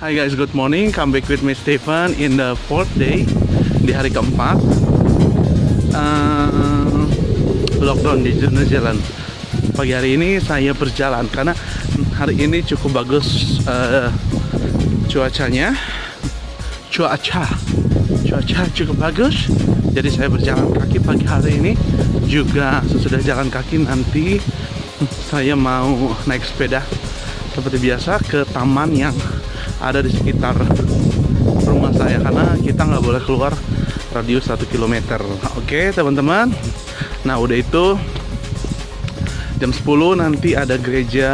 Hi guys, good morning. Come back with me Stephen in the fourth day, di hari keempat lockdown di New Zealand. Pagi hari ini saya berjalan karena hari ini cukup bagus cuaca cukup bagus. Jadi saya berjalan kaki pagi hari ini. Juga sesudah jalan kaki nanti saya mau naik sepeda seperti biasa ke taman yang ada di sekitar rumah saya, karena kita nggak boleh keluar radius 1 km. Oke teman-teman, nah udah itu jam 10 nanti ada gereja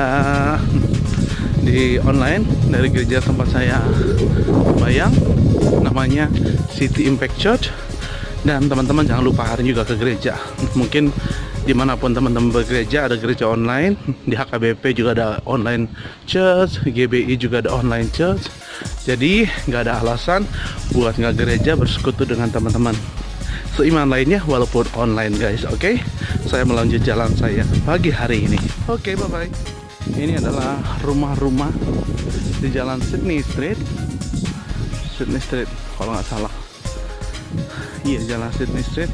di online dari gereja tempat saya bayang, namanya City Impact Church. Dan teman-teman jangan lupa hari juga ke gereja. Mungkin dimanapun teman-teman bergereja, ada gereja online. Di HKBP juga ada online church, GBI juga ada online church. Jadi nggak ada alasan buat nggak gereja bersekutu dengan teman-teman seiman lainnya walaupun online guys. Oke, saya melanjut jalan saya pagi hari ini. Oke, bye bye. Ini adalah rumah-rumah di jalan Sydney Street kalau nggak salah. Iya, jalan Sydney Street.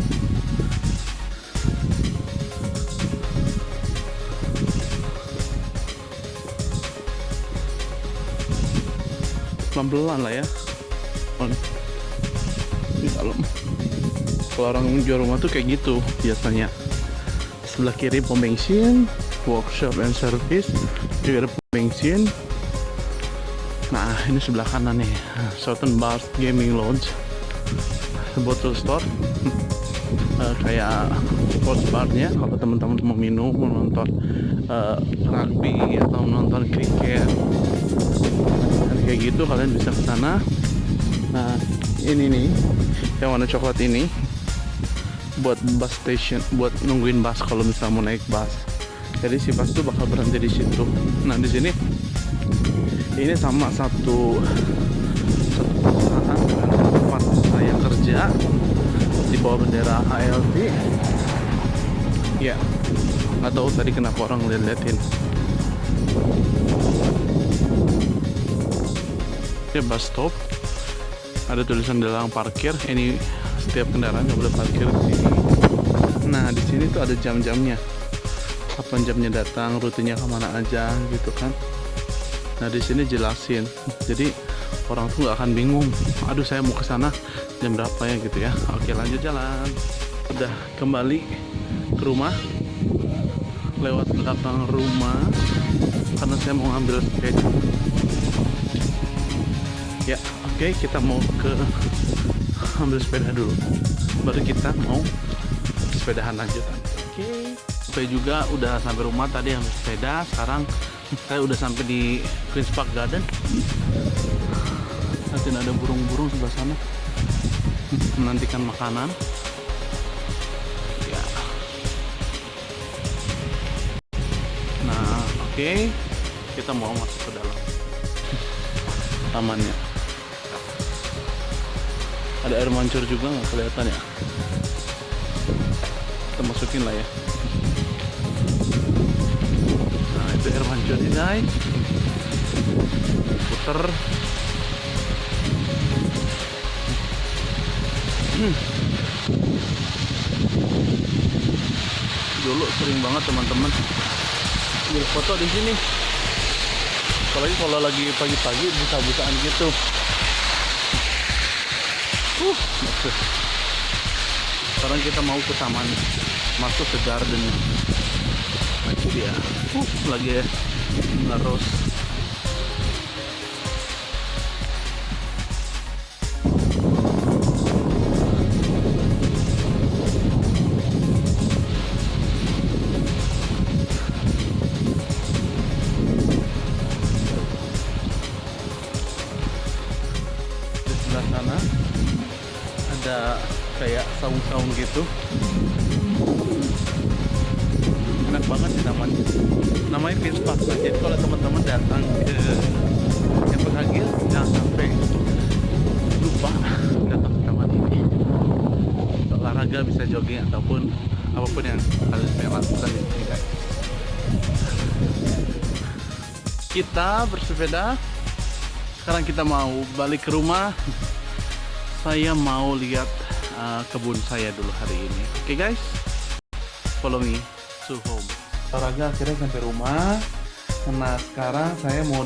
Pelan-pelan lah ya. Oh, di dalam. Kalau orang jual rumah tuh kayak gitu biasanya. Sebelah kiri pom bensin, workshop and service, juga ada pom bensin. Nah, ini sebelah kanan nih, Southern Bars Gaming Lounge, bottle store. Kayak sports barnya kalau teman-teman mau minum, mau nonton rugby atau nonton cricket, kayak gitu kalian bisa ke sana. Nah, ini nih yang warna coklat ini buat bus station, buat nungguin bus kalau misalnya mau naik bus. Jadi si bus tuh bakal berhenti di situ. Nah, di sini ini sama satu perusahaan dengan tempat saya kerja di bawah bendera ALT. Ya, nggak tahu tadi kenapa orang liatin. Ini bus stop, ada tulisan dilarang parkir. Ini setiap kendaraan nggak boleh parkir di sini. Nah, di sini tuh ada jam-jamnya, kapan jamnya datang, rutenya kemana aja gitu kan. Nah, di sini jelasin, jadi orang tuh nggak akan bingung. Aduh, saya mau ke sana jam berapa ya gitu ya. Oke, lanjut jalan. Udah kembali ke rumah lewat belakang rumah karena saya mau ngambil sepeda. Ya, oke, kita mau ke ambil sepeda dulu, baru kita mau sepedahan lanjutan. Oke, saya juga udah sampai rumah tadi ambil sepeda. Sekarang saya udah sampai di Queen's Park Garden. Nanti ada burung-burung sebelah sana menantikan makanan. Ya. Nah, oke, kita mau masuk ke dalam tamannya. Ada air mancur juga, nggak kelihatan ya. Kita masukin lah ya. Nah, itu air mancurnya guys. Puter. Dulu sering banget teman-teman ambil foto di sini. Apalagi kalau lagi pagi-pagi buta-butaan gitu. Sekarang kita mau ke taman, masuk ke garden. Nah, itu dia. Lagi menerus. Di sebelah sana ada kayak saung-saung gitu. Enak banget sih namanya Queen's Park. Jadi kalau teman-teman datang ke Campus Agil, jangan sampai lupa datang ke taman ini. Olahraga bisa jogging ataupun apapun yang harus saya lakukan di sini guys. Kita bersepeda sekarang kita mau balik ke rumah. Saya mau lihat kebun saya dulu hari ini. Oke guys, follow me to home. Olahraga akhirnya sampai rumah. Nah sekarang saya mau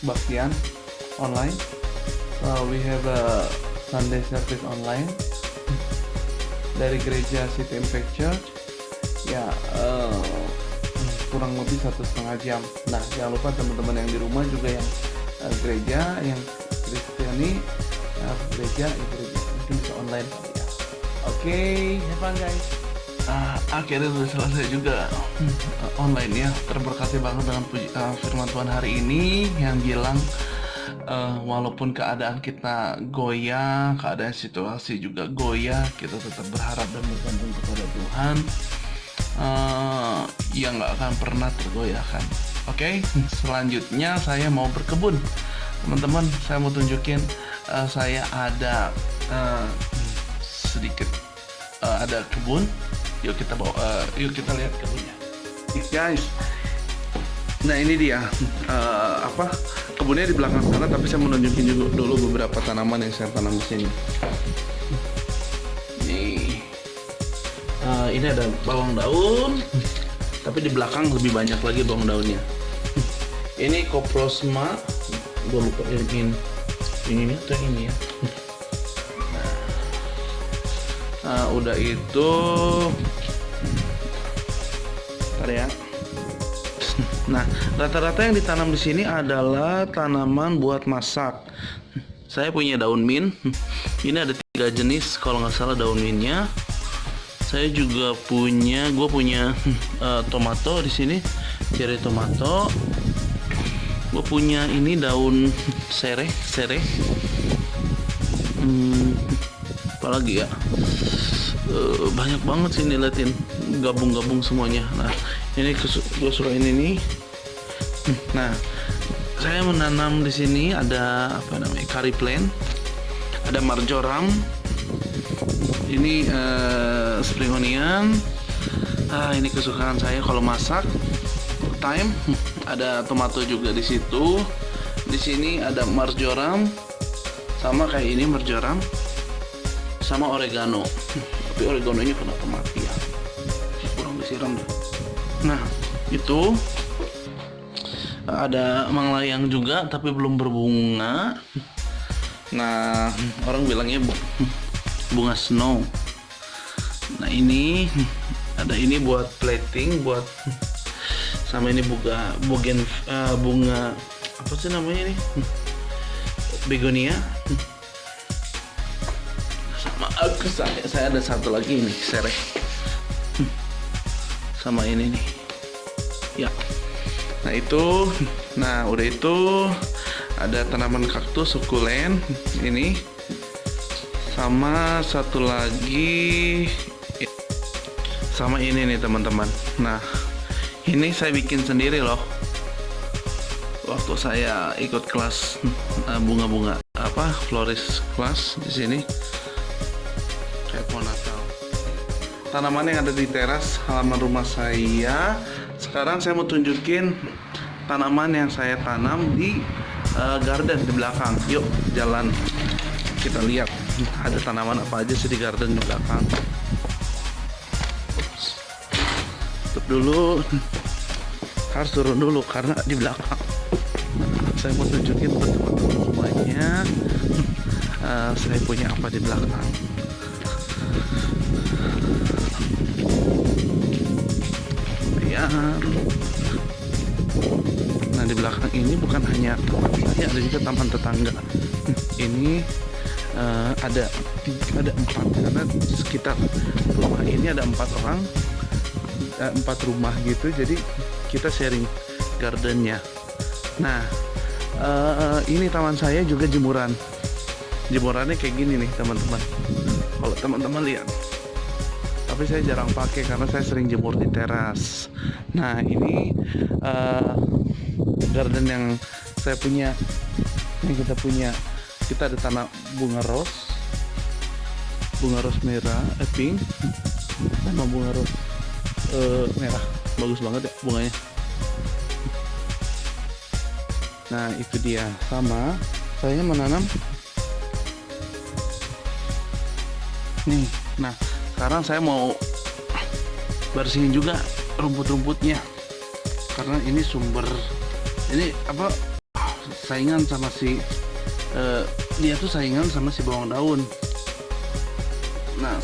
baktian online. We have a Sunday service online dari gereja City Impact Church. Ya, kurang lebih 1,5 jam. Nah, jangan lupa teman-teman yang di rumah juga yang gereja, yang Kristiani, gereja mungkin bisa online kali ya. Oke, have fun guys. Akhirnya sudah selesai juga online ya. Terberkati banget dengan firman Tuhan hari ini yang bilang walaupun keadaan kita goyah, keadaan situasi juga goyah, kita tetap berharap dan bergantung kepada Tuhan. Yang nggak akan pernah tergoyahkan. Oke, selanjutnya saya mau berkebun, teman-teman. Saya mau tunjukin saya ada sedikit ada kebun. Yuk kita lihat kebunnya, guys. Nah ini dia kebunnya di belakang sana, tapi saya mau nunjukin juga dulu beberapa tanaman yang saya tanam di sini. Ini ada bawang daun, tapi di belakang lebih banyak lagi bawang daunnya. Ini Coprosma, gue lupa ini atau ini ya. Udah itu, ntar ya. Nah, rata-rata yang ditanam di sini adalah tanaman buat masak. Saya punya daun mint. Ini ada 3 jenis kalau nggak salah daun mintnya. Saya juga punya, tomato di sini, cherry tomato. Gue punya ini daun sereh. Apalagi ya, banyak banget sih nih, liatin, gabung semuanya. Nah, ini gue suka ini nih. Nah, saya menanam di sini ada curry plant, ada marjoram. Ini spring onion. Ini kesukaan saya kalau masak. Thyme, ada tomato juga di situ. Di sini ada marjoram, sama kayak ini marjoram, sama oregano. Tapi oreganonya kenapa mati ya? Kurang disiram deh. Nah, itu ada manglayang juga, tapi belum berbunga. Nah, orang bilangnya bunga snow. Nah ini ada ini buat plating, sama ini bunga apa sih namanya ini, begonia. Sama saya ada satu lagi ini sereh, sama ini nih ya. Nah udah itu ada tanaman kaktus sukulen ini, sama satu lagi sama ini nih teman-teman. Nah ini saya bikin sendiri loh waktu saya ikut kelas bunga-bunga floris kelas di sini, kayak pohon Natal. Tanaman yang ada di teras halaman rumah saya. Sekarang saya mau tunjukin tanaman yang saya tanam di garden di belakang. Yuk jalan kita lihat ada tanaman apa aja sih di garden di belakang. Tutup dulu, harus turun dulu karena di belakang. Saya mau tunjukin buat teman-teman semuanya saya punya apa di belakang. Ya. Nah di belakang ini bukan hanya taman saya, ada juga taman tetangga. Ini ada 4, karena sekitar rumah ini ada 4 orang, 4 rumah gitu, jadi kita sharing gardennya. Nah ini taman saya juga jemurannya kayak gini nih teman-teman, kalau teman-teman lihat. Tapi saya jarang pakai karena saya sering jemur di teras. Nah ini garden yang saya punya, yang kita ada tanam bunga rose merah, pink, sama bunga rose merah. Bagus banget ya bunganya. Nah itu dia, sama saya menanam nih. Nah sekarang saya mau bersihin juga rumput-rumputnya, karena ini sumber, ini apa, saingan sama si dia tuh saingan sama si bawang daun. Nah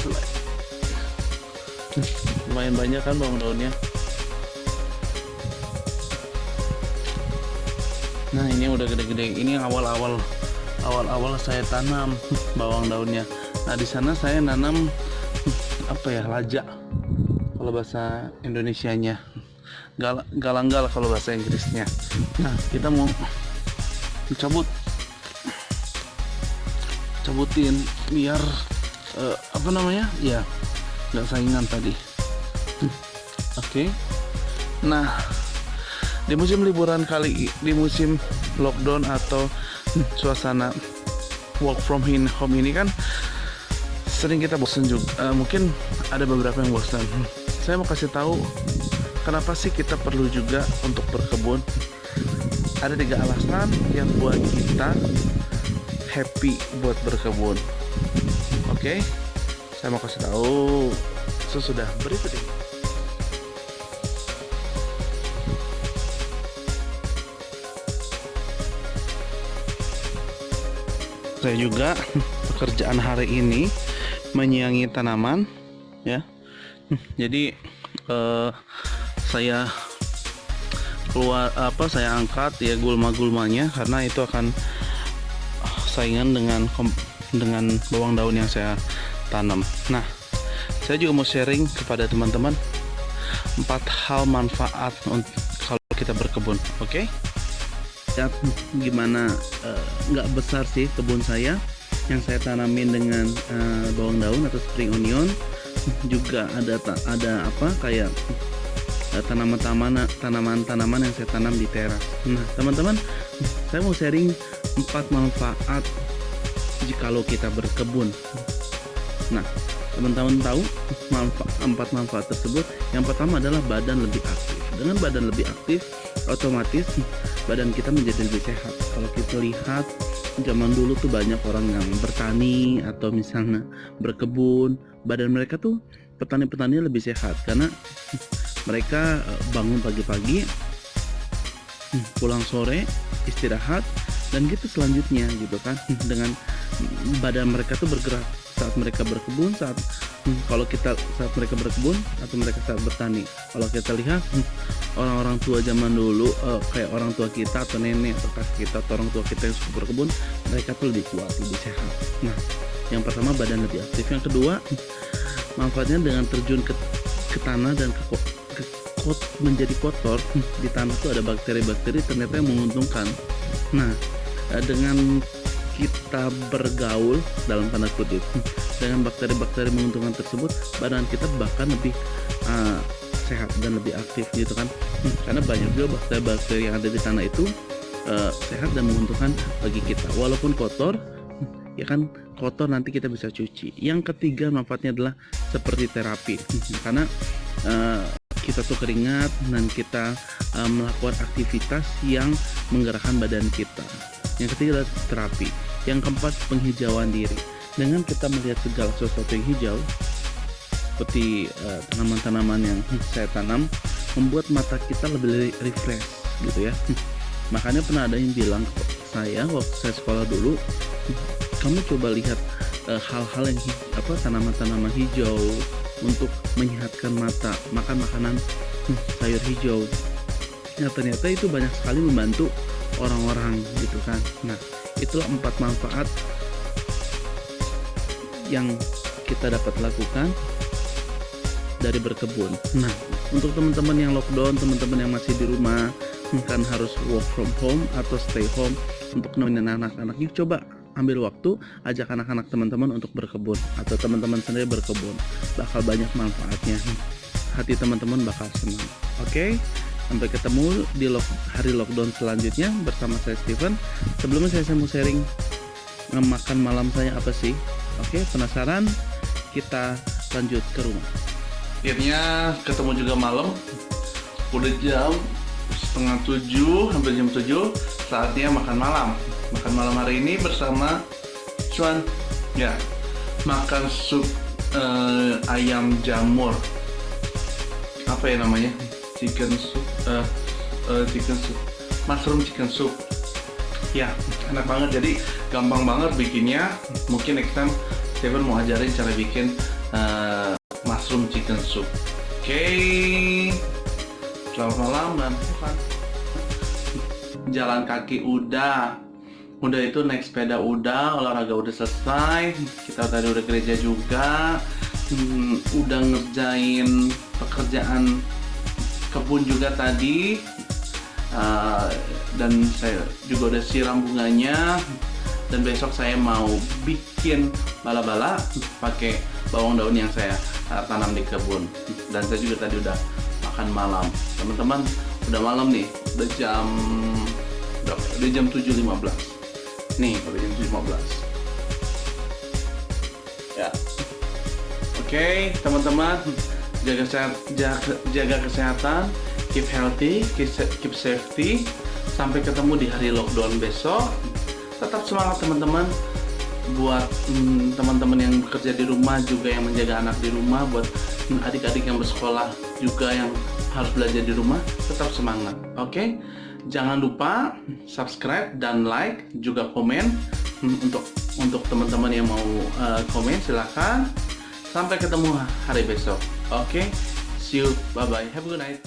lumayan banyak kan bawang daunnya. Nah ini udah gede-gede, ini awal-awal saya tanam bawang daunnya. Nah di sana saya nanam apa ya, laja kalau bahasa Indonesianya, galanggal kalau bahasa Inggrisnya. Nah kita mau cabutin biar apa namanya ya, nggak saingan tadi. Oke. Nah di musim liburan di musim lockdown atau suasana work from home ini kan sering kita bosan juga. Mungkin ada beberapa yang bosan. Saya mau kasih tahu kenapa sih kita perlu juga untuk berkebun. Ada 3 alasan yang buat kita happy buat berkebun. Oke, saya mau kasih tahu sesudah berikut ini. Saya juga pekerjaan hari ini menyiangi tanaman ya. Jadi saya saya angkat ya gulma-gulmanya, karena itu akan saingan dengan bawang daun yang saya tanam. Nah, saya juga mau sharing kepada teman-teman 4 hal manfaat kalau kita berkebun. Oke? Ya, gimana nggak besar sih kebun saya yang saya tanamin dengan bawang daun atau spring onion. Juga ada apa kayak tanaman-tanaman yang saya tanam di teras. Nah teman-teman, saya mau sharing 4 manfaat jikalau kita berkebun. Nah teman-teman tahu 4 manfaat tersebut. Yang pertama adalah badan lebih aktif. Dengan badan lebih aktif, otomatis badan kita menjadi lebih sehat. Kalau kita lihat zaman dulu tuh banyak orang yang bertani atau misalnya berkebun, badan mereka tuh petani-petaninya lebih sehat karena mereka bangun pagi-pagi, pulang sore, istirahat, dan gitu selanjutnya gitu kan. Dengan badan mereka tuh bergerak saat mereka berkebun, saat mereka berkebun atau mereka saat bertani. Kalau kita lihat orang-orang tua zaman dulu, kayak orang tua kita atau nenek atau kakek kita atau orang tua kita yang suka berkebun, mereka tuh lebih kuat, lebih sehat. Nah, yang pertama badan lebih aktif. Yang kedua, manfaatnya dengan terjun ke tanah dan menjadi kotor. Di tanah tuh ada bakteri-bakteri ternyata yang menguntungkan. Nah, dengan kita bergaul dalam tanda kutip dengan bakteri-bakteri menguntungkan tersebut, badan kita bahkan lebih sehat dan lebih aktif gitu kan. Karena banyak juga bakteri-bakteri yang ada di tanah itu sehat dan menguntungkan bagi kita. Walaupun kotor, ya kan, kotor nanti kita bisa cuci. Yang ketiga manfaatnya adalah seperti terapi, karena kita tuh keringat dan kita melakukan aktivitas yang menggerakkan badan kita. Yang ketiga adalah terapi. Yang keempat, penghijauan diri. Dengan kita melihat segala sesuatu yang hijau seperti tanaman-tanaman yang saya tanam, membuat mata kita lebih refresh gitu ya. Makanya pernah ada yang bilang ke saya waktu saya sekolah dulu, kamu coba lihat hal-hal yang tanaman-tanaman hijau untuk menyehatkan mata, makan makanan sayur hijau. Nah ternyata itu banyak sekali membantu orang-orang gitu kan. Nah itulah 4 manfaat yang kita dapat lakukan dari berkebun. Nah untuk teman-teman yang lockdown, teman-teman yang masih di rumah kan harus work from home atau stay home, untuk nemenin anak-anaknya, coba ambil waktu ajak anak-anak teman-teman untuk berkebun atau teman-teman sendiri berkebun. Bakal banyak manfaatnya, hati teman-teman bakal senang. Oke, sampai ketemu di hari lockdown selanjutnya bersama saya Steven. Sebelumnya saya mau sharing makan malam saya apa sih. Oke, penasaran? Kita lanjut ke rumah. Akhirnya ketemu juga malam, udah jam 6:30, hampir jam 7, saatnya makan malam. Makan malam hari ini bersama cuan, ya, makan sup ayam jamur. Apa ya namanya? Chicken soup, mushroom chicken soup. Ya, enak banget. Jadi gampang banget bikinnya. Mungkin next time Steven mau ajarin cara bikin mushroom chicken soup. Oke. Selamat malam dan have fun. Jalan kaki udah itu naik sepeda udah, olahraga udah selesai. Kita tadi udah gereja juga. Udah ngerjain pekerjaan kebun juga tadi. Dan saya juga udah siram bunganya, dan besok saya mau bikin bala-bala pakai bawang daun yang saya tanam di kebun. Dan saya juga tadi udah makan malam. Teman-teman, udah malam nih, udah jam 7:15 nih, udah jam 7:15 ya. Oke, teman-teman, jaga kesehatan, keep healthy, keep safety. Sampai ketemu di hari lockdown besok. Tetap semangat teman-teman. Buat teman-teman yang bekerja di rumah, juga yang menjaga anak di rumah, buat adik-adik yang bersekolah juga yang harus belajar di rumah, tetap semangat. Oke? Jangan lupa subscribe dan like, juga komen. Untuk teman-teman yang mau komen, silakan. Sampai ketemu hari besok. Oke? See you. Bye bye. Have a good night.